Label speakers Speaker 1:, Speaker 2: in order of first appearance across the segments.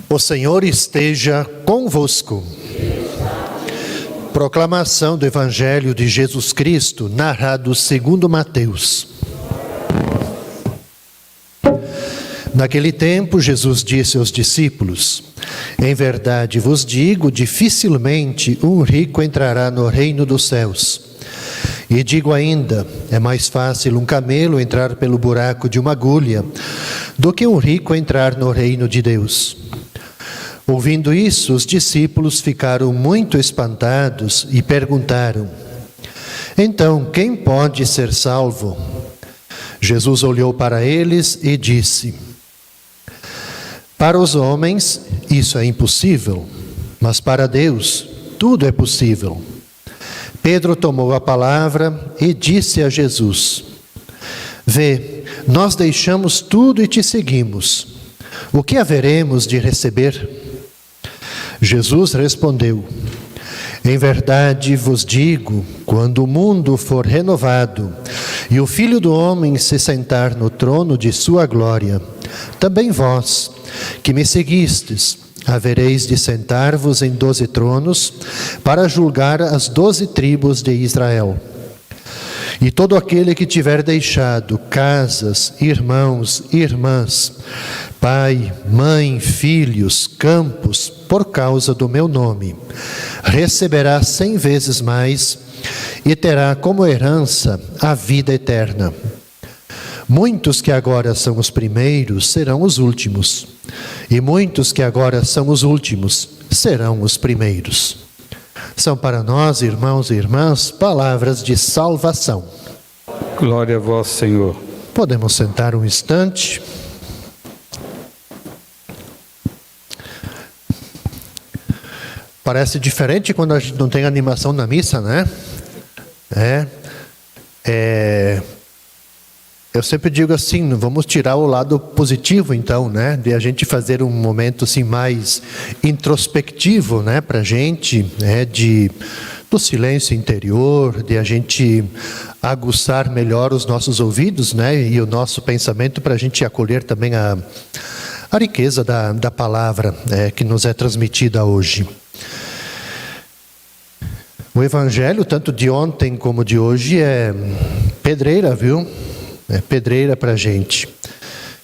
Speaker 1: O Senhor esteja convosco. Proclamação do Evangelho de Jesus Cristo, narrado segundo Mateus. Naquele tempo, Jesus disse aos discípulos: em verdade vos digo, dificilmente um rico entrará no reino dos céus. E digo ainda, é mais fácil um camelo entrar pelo buraco de uma agulha do que um rico entrar no reino de Deus. Ouvindo isso, os discípulos ficaram muito espantados e perguntaram: então, quem pode ser salvo? Jesus olhou para eles e disse: para os homens isso é impossível, mas para Deus tudo é possível. Pedro tomou a palavra e disse a Jesus: vê, nós deixamos tudo e te seguimos. O que haveremos de receber? Jesus respondeu: em verdade vos digo, quando o mundo for renovado e o Filho do Homem se sentar no trono de sua glória, também vós, que me seguistes, havereis de sentar-vos em 12 tronos para julgar as 12 tribos de Israel. E todo aquele que tiver deixado casas, irmãos, irmãs, pai, mãe, filhos, campos, por causa do meu nome, receberá 100 vezes mais e terá como herança a vida eterna. Muitos que agora são os primeiros serão os últimos, e muitos que agora são os últimos serão os primeiros. São para nós, irmãos e irmãs, palavras de salvação.
Speaker 2: Glória a vós, Senhor.
Speaker 1: Podemos sentar um instante. Parece diferente quando a gente não tem animação na missa, né? Eu sempre digo assim, vamos tirar o lado positivo então, né? De a gente fazer um momento assim mais introspectivo, né? Para a gente, né? Do silêncio interior, de a gente aguçar melhor os nossos ouvidos, né? E o nosso pensamento para a gente acolher também a riqueza da palavra que nos é transmitida hoje. O Evangelho, tanto de ontem como de hoje, é pedreira, viu? É pedreira para a gente.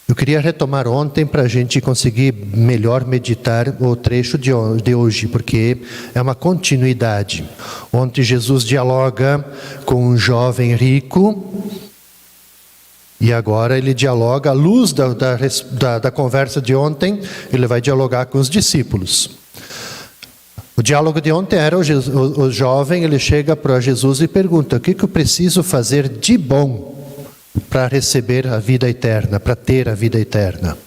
Speaker 1: Eu queria retomar ontem para a gente conseguir melhor meditar o trecho de hoje, porque é uma continuidade. Ontem Jesus dialoga com um jovem rico e agora ele dialoga, à luz da conversa de ontem, ele vai dialogar com os discípulos. O diálogo de ontem era o jovem, ele chega para Jesus e pergunta: o que eu preciso fazer de bom para receber a vida eterna, para ter a vida eterna?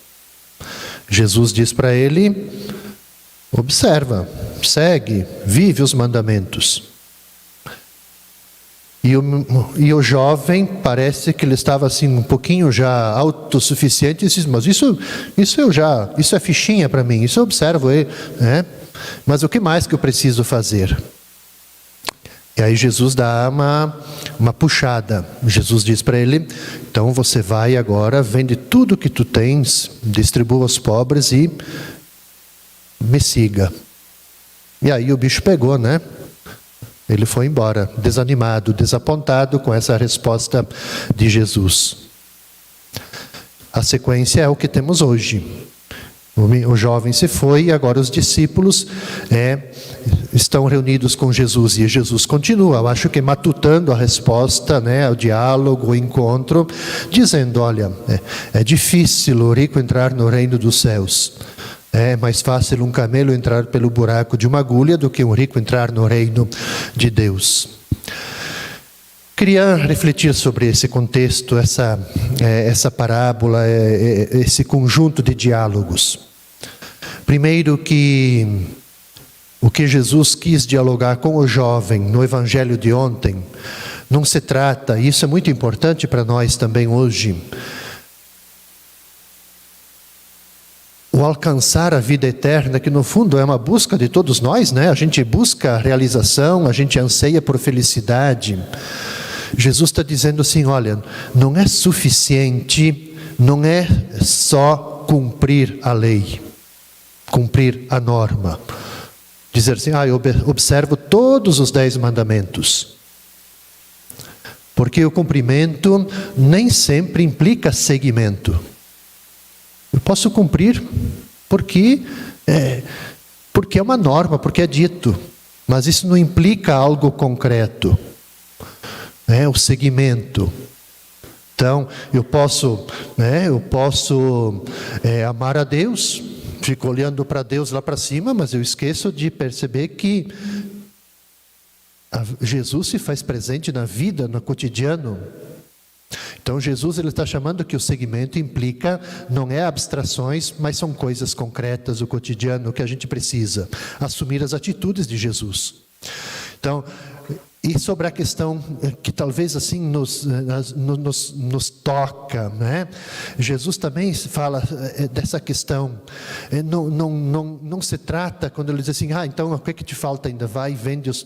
Speaker 1: Jesus diz para ele: observa, segue, vive os mandamentos. E o jovem, parece que ele estava assim um pouquinho já autossuficiente, e diz: mas isso é fichinha para mim, isso eu observo, né? Mas o que mais que eu preciso fazer? E aí Jesus dá uma puxada. Jesus diz para ele: então você vai agora, vende tudo que tu tens, distribua aos pobres e me siga. E aí o bicho pegou, né? Ele foi embora, desanimado, desapontado com essa resposta de Jesus. A sequência é o que temos hoje. O jovem se foi e agora os discípulos estão reunidos com Jesus. E Jesus continua, eu acho que matutando a resposta, né, ao diálogo, ao encontro, dizendo: olha, é difícil o rico entrar no reino dos céus. É mais fácil um camelo entrar pelo buraco de uma agulha do que um rico entrar no reino de Deus. Queria refletir sobre esse contexto, essa parábola, esse conjunto de diálogos. Primeiro que o que Jesus quis dialogar com o jovem no Evangelho de ontem, não se trata, e isso é muito importante para nós também hoje, o alcançar a vida eterna, que no fundo é uma busca de todos nós, né? A gente busca a realização, a gente anseia por felicidade. Jesus está dizendo assim: olha, não é suficiente, não é só cumprir a lei. cumprir a norma. Dizer assim, eu observo todos os 10 mandamentos. Porque o cumprimento nem sempre implica seguimento. Eu posso cumprir porque é uma norma, porque é dito. Mas isso não implica algo concreto. O seguimento. Então, eu posso amar a Deus, fico olhando para Deus lá para cima, mas eu esqueço de perceber que Jesus se faz presente na vida, no cotidiano. Então Jesus ele está chamando que o seguimento implica, não é abstrações, mas são coisas concretas, o cotidiano que a gente precisa assumir as atitudes de Jesus. Então, e sobre a questão que talvez assim nos toca, né? Jesus também fala dessa questão. Não se trata quando ele diz assim, então o que é que te falta ainda? Vai, vende as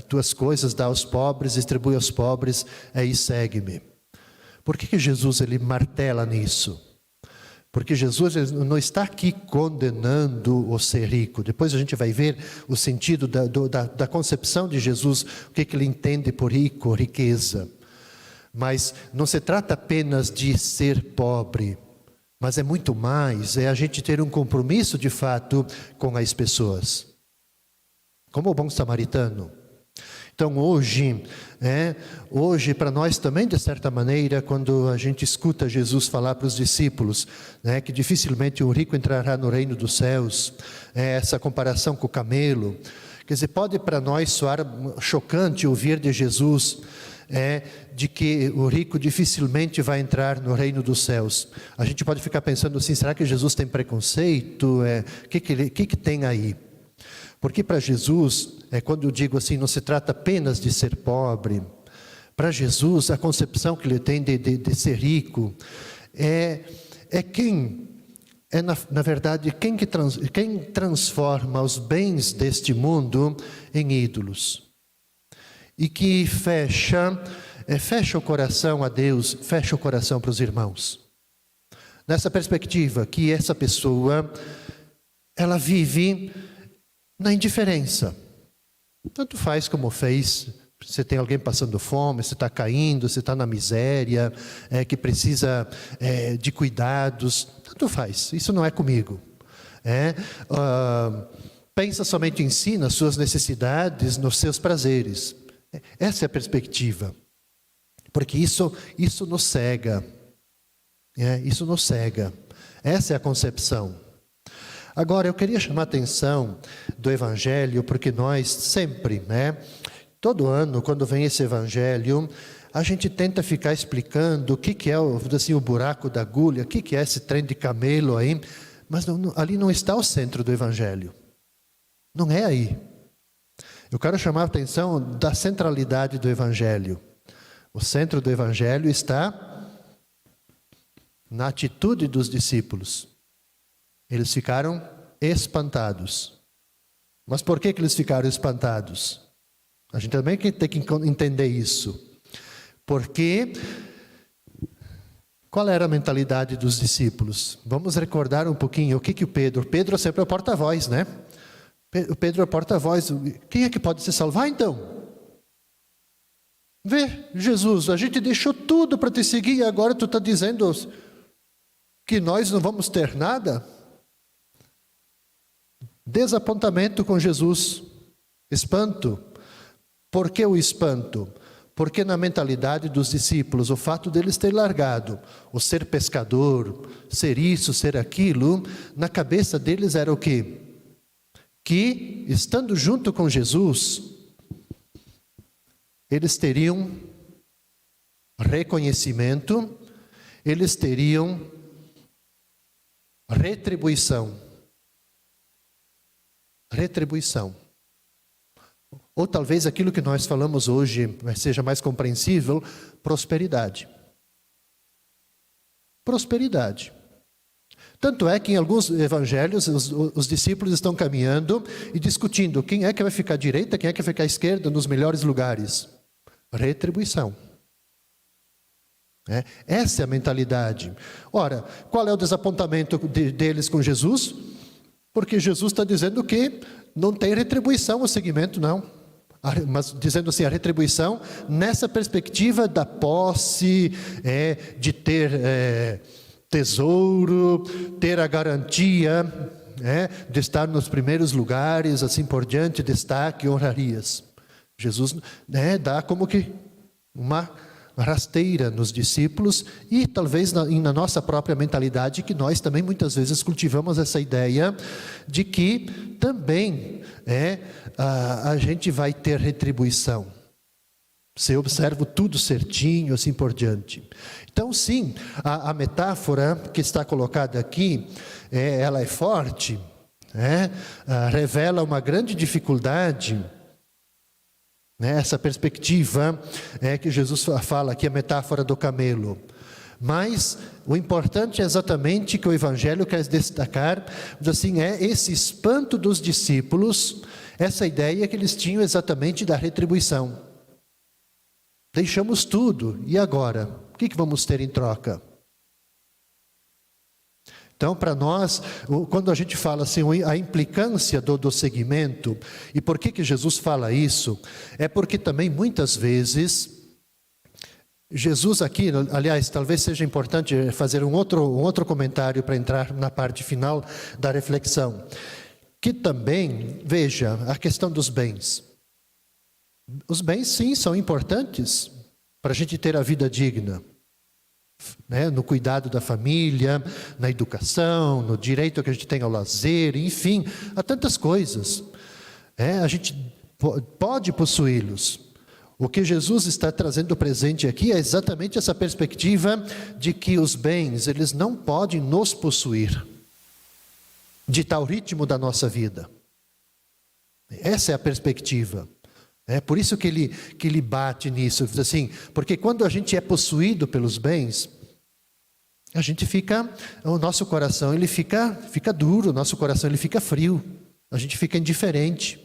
Speaker 1: tuas coisas, dá aos pobres, distribui aos pobres, e segue-me. Por que Jesus ele martela nisso? Porque Jesus não está aqui condenando o ser rico. Depois a gente vai ver o sentido da concepção de Jesus, o que ele entende por rico, riqueza. Mas não se trata apenas de ser pobre, mas é muito mais, é a gente ter um compromisso de fato com as pessoas. Como o bom samaritano. Então hoje para nós também, de certa maneira, quando a gente escuta Jesus falar para os discípulos, que dificilmente um rico entrará no reino dos céus, essa comparação com o camelo, quer dizer, pode para nós soar chocante ouvir de Jesus, de que o rico dificilmente vai entrar no reino dos céus. A gente pode ficar pensando assim, será que Jesus tem preconceito? O que tem aí? Porque para Jesus, quando eu digo assim, não se trata apenas de ser pobre. Para Jesus, a concepção que ele tem de ser rico na verdade, quem transforma os bens deste mundo em ídolos. E que fecha o coração a Deus, fecha o coração para os irmãos. Nessa perspectiva, que essa pessoa, ela vive na indiferença. Tanto faz como fez. Você tem alguém passando fome, você está caindo, você está na miséria, que precisa de cuidados. Tanto faz, isso não é comigo. Pensa somente em si, nas suas necessidades, nos seus prazeres. Essa é a perspectiva. Porque isso nos cega. Isso nos cega. Essa é a concepção. Agora, eu queria chamar a atenção do Evangelho, porque nós sempre, todo ano, quando vem esse Evangelho, a gente tenta ficar explicando o que é o buraco da agulha, o que é esse trem de camelo aí, mas ali não está o centro do Evangelho. Não é aí. Eu quero chamar a atenção da centralidade do Evangelho. O centro do Evangelho está na atitude dos discípulos. Eles ficaram espantados. Mas por que eles ficaram espantados? A gente também tem que entender isso. Porque qual era a mentalidade dos discípulos? Vamos recordar um pouquinho o que o Pedro sempre é o porta-voz, né? O Pedro é o porta-voz. Quem é que pode se salvar então? Vê, Jesus, a gente deixou tudo para te seguir e agora tu está dizendo que nós não vamos ter nada? Desapontamento com Jesus, espanto. Por que o espanto? Porque na mentalidade dos discípulos, o fato deles ter largado o ser pescador, ser isso, ser aquilo, na cabeça deles era o quê? Que, estando junto com Jesus, eles teriam reconhecimento, eles teriam retribuição. Retribuição. Ou talvez aquilo que nós falamos hoje seja mais compreensível, prosperidade. Prosperidade. Tanto é que em alguns evangelhos os discípulos estão caminhando e discutindo quem é que vai ficar à direita, quem é que vai ficar à esquerda nos melhores lugares. Retribuição. Essa é a mentalidade. Ora, qual é o desapontamento deles com Jesus? Porque Jesus está dizendo que não tem retribuição o seguimento, não. Mas dizendo assim, a retribuição nessa perspectiva da posse, de ter tesouro, ter a garantia de estar nos primeiros lugares, assim por diante, destaque, honrarias. Jesus dá como que uma rasteira nos discípulos e talvez na nossa própria mentalidade, que nós também muitas vezes cultivamos essa ideia de que também a gente vai ter retribuição. Se eu observo tudo certinho, assim por diante. Então sim, a metáfora que está colocada aqui, ela é forte, revela uma grande dificuldade. Essa perspectiva que Jesus fala aqui, a metáfora do camelo. Mas o importante é exatamente que o Evangelho quer destacar, assim, esse espanto dos discípulos, essa ideia que eles tinham exatamente da retribuição. Deixamos tudo, e agora? O que vamos ter em troca? Então, para nós, quando a gente fala assim, a implicância do seguimento, e por que Jesus fala isso? É porque também muitas vezes, Jesus aqui, aliás, talvez seja importante fazer um outro comentário para entrar na parte final da reflexão, que também, veja, a questão dos bens. Os bens, sim, são importantes para a gente ter a vida digna. No cuidado da família, na educação, no direito que a gente tem ao lazer, enfim, há tantas coisas. A gente pode possuí-los. O que Jesus está trazendo presente aqui é exatamente essa perspectiva de que os bens, eles não podem nos possuir, ditar o ritmo da nossa vida. Essa é a perspectiva. É por isso que ele bate nisso, assim, porque quando a gente é possuído pelos bens, a gente o nosso coração ele fica duro, o nosso coração ele fica frio, a gente fica indiferente.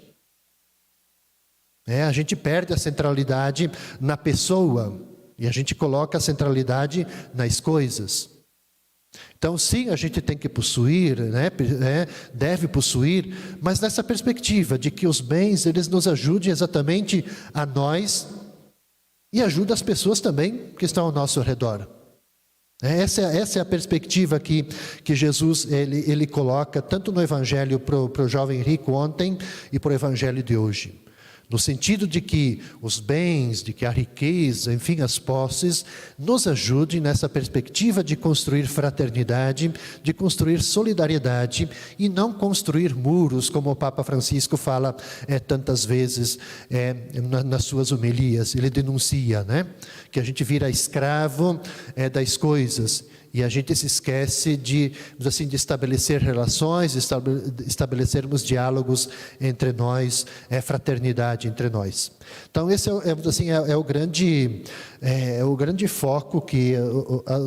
Speaker 1: A gente perde a centralidade na pessoa e a gente coloca a centralidade nas coisas. Então, sim, a gente tem que possuir, deve possuir, mas nessa perspectiva de que os bens, eles nos ajudem exatamente a nós e ajudam as pessoas também que estão ao nosso redor. Essa é a perspectiva que Jesus ele coloca tanto no Evangelho para o jovem rico ontem e para o Evangelho de hoje. No sentido de que os bens, de que a riqueza, enfim, as posses, nos ajudem nessa perspectiva de construir fraternidade, de construir solidariedade e não construir muros, como o Papa Francisco fala tantas vezes nas suas homilias. Ele denuncia, que a gente vira escravo das coisas. E a gente se esquece de estabelecer relações, estabelecermos diálogos entre nós, fraternidade entre nós. Então esse é o grande foco que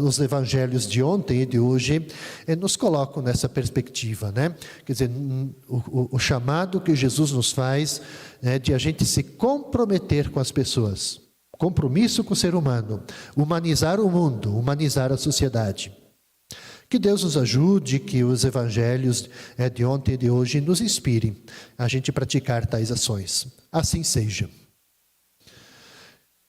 Speaker 1: os evangelhos de ontem e de hoje nos colocam nessa perspectiva, Quer dizer, o chamado que Jesus nos faz de a gente se comprometer com as pessoas. Compromisso com o ser humano, humanizar o mundo, humanizar a sociedade. Que Deus nos ajude, que os evangelhos de ontem e de hoje nos inspirem a gente praticar tais ações. Assim seja.